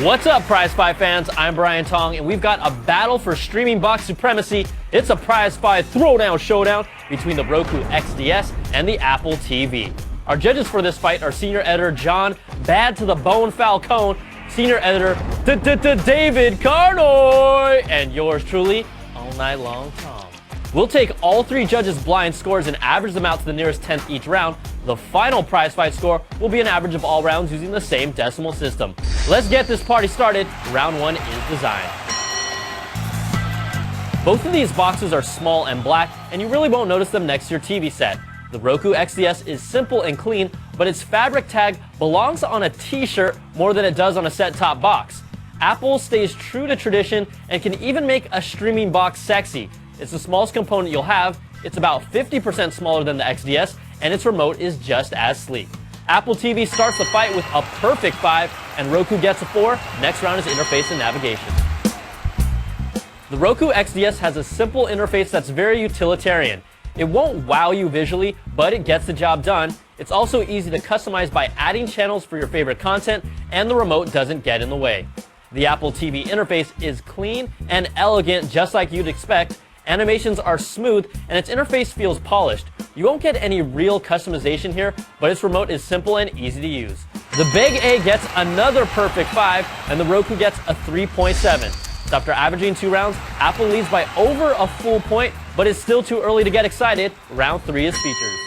What's up, Prize Fight fans? I'm Brian Tong, and we've got a battle for streaming box supremacy. It's a Prize Fight throwdown showdown between the Roku XDS and the Apple TV. Our judges for this fight are senior editor John Bad to the Bone Falcone, senior editor David Carnoy, and yours truly, all night long Tom. We'll take all three judges' blind scores and average them out to the nearest 10th each round. The final Prize Fight score will be an average of all rounds using the same decimal system. Let's get this party started. Round one is designed. Both of these boxes are small and black, and you really won't notice them next to your TV set. The Roku XDS is simple and clean, but its fabric tag belongs on a t-shirt more than it does on a set-top box. Apple stays true to tradition and can even make a streaming box sexy. It's the smallest component you'll have. It's about 50% smaller than the XDS, and its remote is just as sleek. Apple TV starts the fight with a perfect 5, and Roku gets a 4. Next round is interface and navigation. The Roku XDS has a simple interface that's very utilitarian. It won't wow you visually, but it gets the job done. It's also easy to customize by adding channels for your favorite content, and the remote doesn't get in the way. The Apple TV interface is clean and elegant, just like you'd expect. Animations are smooth, and its interface feels polished. You won't get any real customization here, but its remote is simple and easy to use. The Big A gets another perfect 5, and the Roku gets a 3.7. So after averaging 2 rounds, Apple leads by over a full point, but it's still too early to get excited. Round 3 is features.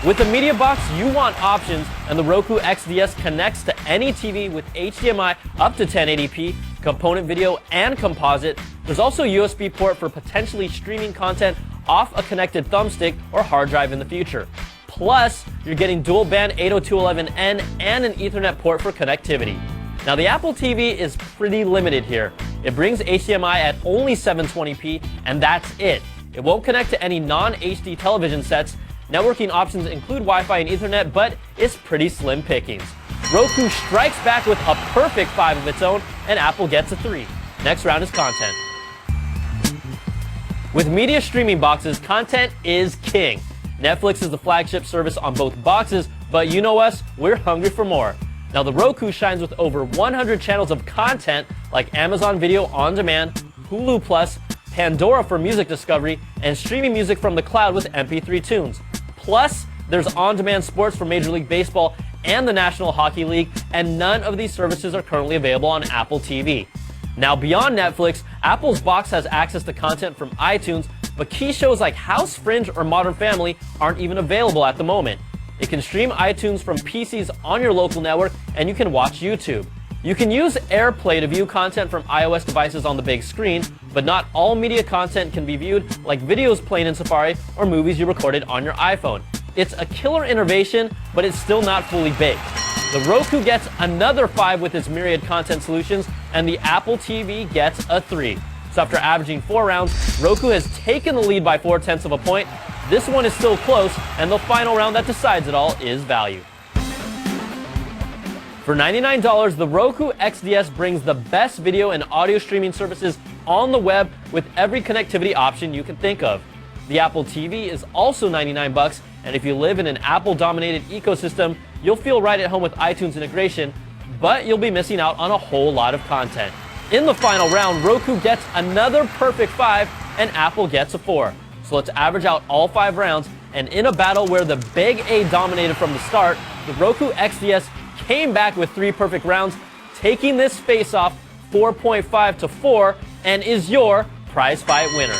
With the media box, you want options, and the Roku XDS connects to any TV with HDMI up to 1080p, component video, and composite. There's also a USB port for potentially streaming content off a connected thumbstick or hard drive in the future. Plus, you're getting dual band 802.11n and an Ethernet port for connectivity. Now, the Apple TV is pretty limited here. It brings HDMI at only 720p, and that's it. It won't connect to any non-HD television sets. Networking options include Wi-Fi and Ethernet, but it's pretty slim pickings. Roku strikes back with a perfect 5 of its own, and Apple gets a 3. Next round is content. With media streaming boxes, content is king. Netflix is the flagship service on both boxes, but you know us, we're hungry for more. Now, the Roku shines with over 100 channels of content like Amazon Video On Demand, Hulu Plus, Pandora for music discovery, and streaming music from the cloud with MP3 tunes. Plus, there's on-demand sports for Major League Baseball and the National Hockey League, and none of these services are currently available on Apple TV. Now, beyond Netflix, Apple's box has access to content from iTunes, but key shows like House, Fringe, or Modern Family aren't even available at the moment. It can stream iTunes from PCs on your local network, and you can watch YouTube. You can use AirPlay to view content from iOS devices on the big screen, but not all media content can be viewed, like videos playing in Safari or movies you recorded on your iPhone. It's a killer innovation, but it's still not fully baked. The Roku gets another 5 with its myriad content solutions, and the Apple TV gets a 3. So after averaging 4 rounds, Roku has taken the lead by 0.4 of a point. This one is still close, and the final round that decides it all is value. For $99, the Roku XDS brings the best video and audio streaming services on the web with every connectivity option you can think of. The Apple TV is also $99, and if you live in an Apple-dominated ecosystem, you'll feel right at home with iTunes integration, but you'll be missing out on a whole lot of content. In the final round, Roku gets another perfect 5, and Apple gets a 4. So let's average out all 5 rounds, and in a battle where the Big A dominated from the start, the Roku XDS came back with 3 perfect rounds, taking this face-off 4.5 to 4, and is your prize fight winner.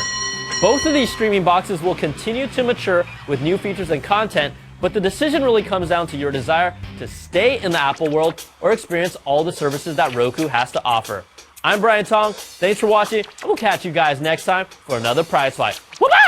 Both of these streaming boxes will continue to mature with new features and content, but the decision really comes down to your desire to stay in the Apple world or experience all the services that Roku has to offer. I'm Brian Tong. Thanks for watching, and we'll catch you guys next time for another prize fight. Bye-bye!